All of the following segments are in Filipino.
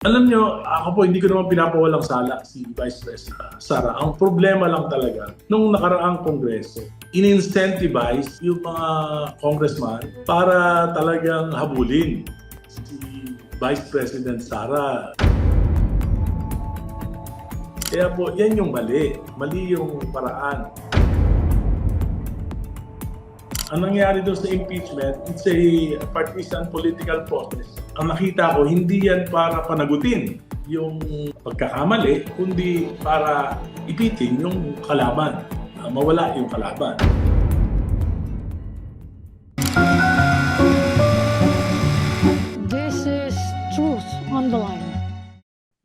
Alam nyo, ako po hindi ko naman pinapawalang sala si Vice President Sara. Ang problema lang talaga, nung nakaraang kongreso, in-incentivize yung mga congressman para talagang habulin si Vice President Sara. Kaya po, yan yung mali. Mali yung paraan. Ang nangyari doon sa impeachment, it's a partisan political process. Ang nakita ko, hindi yan para panagutin yung pagkakamali, kundi para ipitin yung kalaban, mawala yung kalaban. This is truth on the line.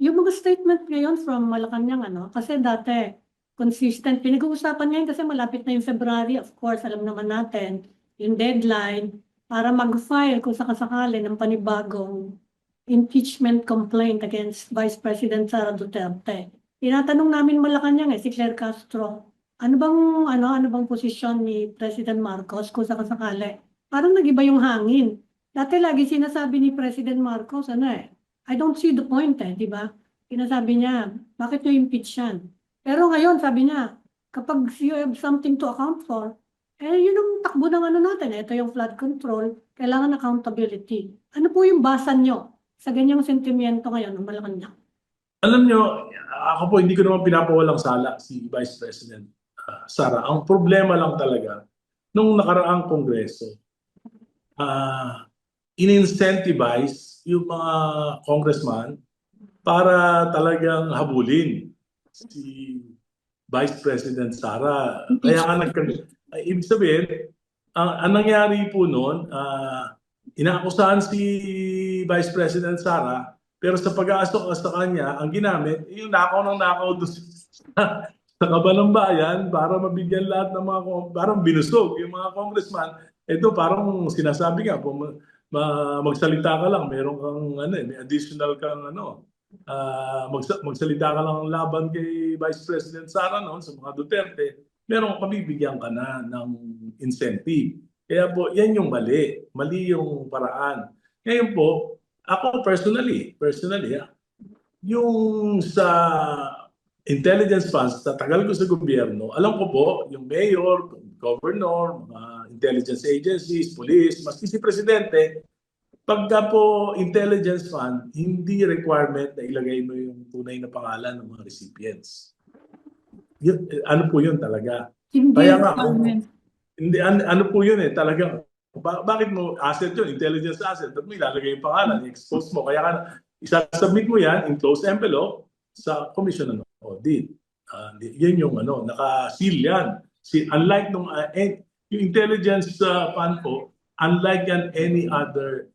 Yung mga statement ngayon from Malacanang, kasi dati, consistent. Pinag-uusapan ngayon kasi malapit na yung February. Of course, alam naman natin, yung deadline para mag-file kung sakasakali ng panibagong impeachment complaint against Vice President Sara Duterte. Tinatanong namin Malacanang si Claire Castro, ano bang posisyon ni President Marcos kung sakasakali? Parang nag-iba yung hangin. Dati lagi sinasabi ni President Marcos, I don't see the point di ba? Sinasabi niya, bakit nyo impeach yan? Pero ngayon, sabi niya, kapag you have something to account for, yun ang takbo ng natin. Ito yung flood control, kailangan accountability. Ano po yung basa nyo sa ganyang sentimiento ngayon ng Malacanang? Alam nyo, ako po hindi ko naman pinapawalang sala si Vice President Sara. Ang problema lang talaga, nung nakaraang kongreso, in-incentivize yung mga congressman para talagang habulin si Vice President Sara. Kaya nga ibig sabihin, ang nangyari po noon, inaakusahan si Vice President Sara, pero sa pag-aasok sa kanya, ang ginamit, yung nakaw doon sa kaban ng bayan para mabigyan lahat ng mga, parang binusog yung mga congressman. Ito parang sinasabi nga, magsalita ka lang, meron kang may additional kang magsalita ka lang laban kay Vice President Sara noon sa mga Duterte, meron pabibigyan ka na ng incentive. Kaya po, yan yung mali. Mali yung paraan. Ngayon po, ako personally, yung sa intelligence funds, tagal ko sa gobyerno, alam ko po, yung mayor, governor, mga intelligence agencies, police, maski si presidente, pagka po intelligence fund, hindi requirement na ilagay mo yung tunay na pangalan ng mga recipients. Yun, ano po yun talaga? Hindi Kaya nga, hindi, ano po yun bakit mo asset yun, intelligence asset, ba't mo ilalagay yung pangalan, i-expose mo, kaya ka, isasubmit mo yan in closed envelope sa Commission on Audit. Yan yung naka-seal yan. Unlike nung, yung intelligence fund po, unlike yan any other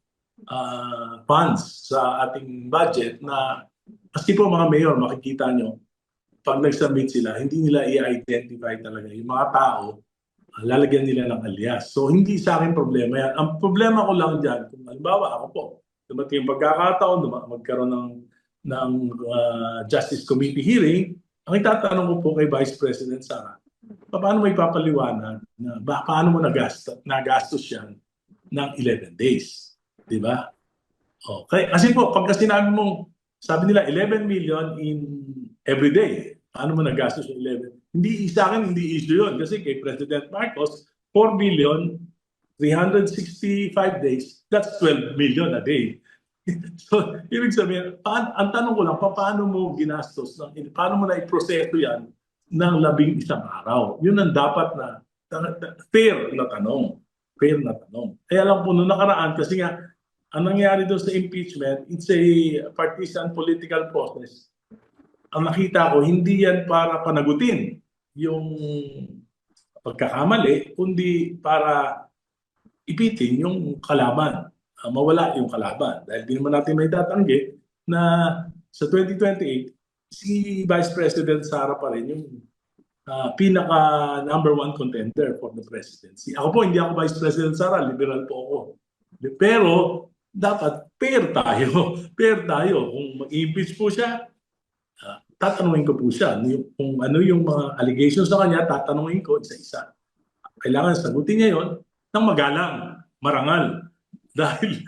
funds sa ating budget na, kasi po mga mayor, makikita nyo, pag nag-submit sila, hindi nila i-identify talaga yung mga tao, lalagyan nila ng alias. So hindi sa akin problema yan. Ang problema ko lang dyan, kung halimbawa ako po, dumating yung pagkakataon, magkaroon ng Justice Committee hearing, ang itatanong ko po kay Vice President Sara, paano mo ipapaliwanag na paano mo nagastos yan ng 11 days? Di ba? Okay. Kasi po, pagka sinabi mong, sabi nila 11 million in every day, paano mo nagastos yung 11? Sa akin, hindi issue yun. Kasi kay President Marcos, 4 billion, 365 days, that's 12 million a day. So, ibig sabihin, ang tanong ko lang, paano mo ginastos, paano mo na iproseso yan ng 11 araw? Yun ang dapat na fair na tanong. Fair na tanong. Kaya lang po, nung nakaraan, kasi nga, ang nangyari doon sa impeachment, it's a partisan political process. Ang nakita ko, hindi yan para panagutin yung pagkakamali, kundi para ipitin yung kalaban, mawala yung kalaban. Dahil di naman natin may tatanggi na sa 2028, si Vice President Sara pa rin yung pinaka number one contender for the presidency. Ako po, hindi ako Vice President Sara, liberal po ako. Pero dapat fair tayo. Fair tayo. Kung mag-impeach po siya, tatanungin ko po siya. Kung ano yung mga allegations sa kanya, tatanungin ko isa-isa. Kailangan sagutin niya yon ng magalang, marangal. Dahil,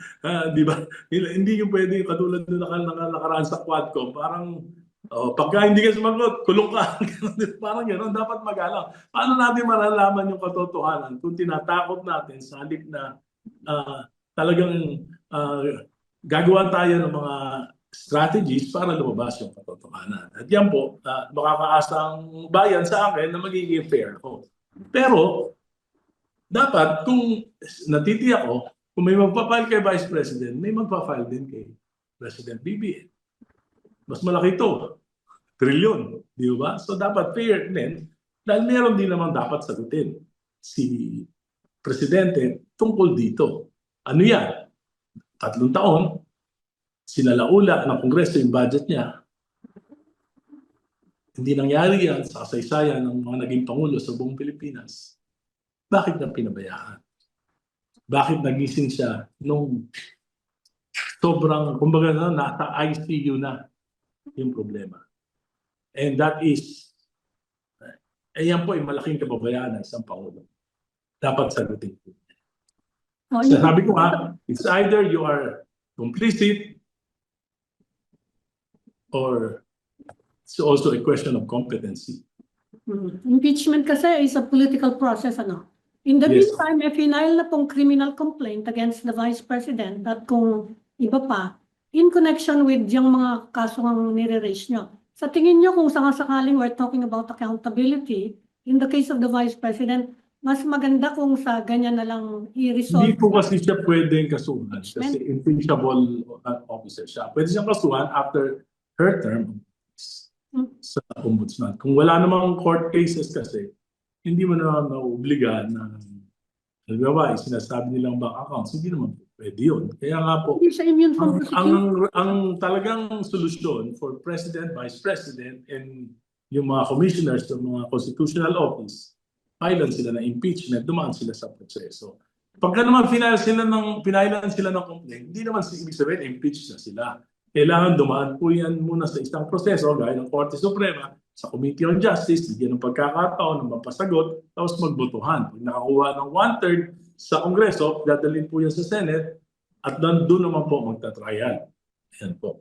di ba, hindi yung pwede katulad nung nakaraan sa Quadcom, parang pagka hindi ka sumagot, kulong ka. Parang gano'n, dapat magalang. Paano natin malalaman yung katotohanan kung tinatakot natin sa halip na talagang gagawa tayo ng mga strategies para lumabas yung katotohanan. At yan po, makakaasang bayan sa akin na magiging fair ako. Pero, dapat kung natitiyak ko, kung may magpa-file kay Vice President, may magpa-file din kay President BBM. Mas malaki ito. Trilyon. Di ba? So dapat fair din. Dahil meron din naman dapat sagutin si Presidente tungkol dito. Ano yan? 3 taon, sinalaula ng Kongreso yung budget niya. Hindi nangyari yan sa kasaysayan ng mga naging Pangulo sa buong Pilipinas. Bakit na pinabayaan? Bakit nagising siya nung sobrang, kumbaga nasa ICU na yung problema. And that is, yan po ay malaking kababayaan ng isang Pangulo. Dapat sagutin po. Sabi ko it's either you are complicit or it's also a question of competency. Impeachment kasi is a political process, ano? In the Yes. meantime, may final na pong criminal complaint against the Vice President at kung iba pa, in connection with yung mga kasong nire-raise nyo. Sa tingin nyo, kung sakasakaling we're talking about accountability, in the case of the Vice President, mas maganda kung sa ganyan na lang i-resolve. Hindi po kasi siya pwedeng kasuhan kasi impeachable officer siya. Pwede siyang kasuhan after her term sa ombudsman. Kung wala namang court cases kasi, hindi mo naman nauobliga na halimbawa, sinasabi nilang bank accounts, hindi naman pwede yun. Kaya nga po, Hindi siya immune from prosecution. ang talagang solusyon for President, Vice President, and yung mga commissioners ng mga constitutional office, filean sila ng impeachment, dumaan sila sa proseso. Pagka naman pinailan sila ng complaint, hindi naman ibig sabihin, impeach na sila. Kailangan dumaan po yan muna sa isang proseso, gaya ng Korte Suprema, sa Committee on Justice, bigyan ng pagkakataon ng mapasagot, tapos magbotohan. Pag nakakuha ng 1/3 sa Kongreso, dadalhin po yan sa Senate, at doon naman po magta-trial. Yan po.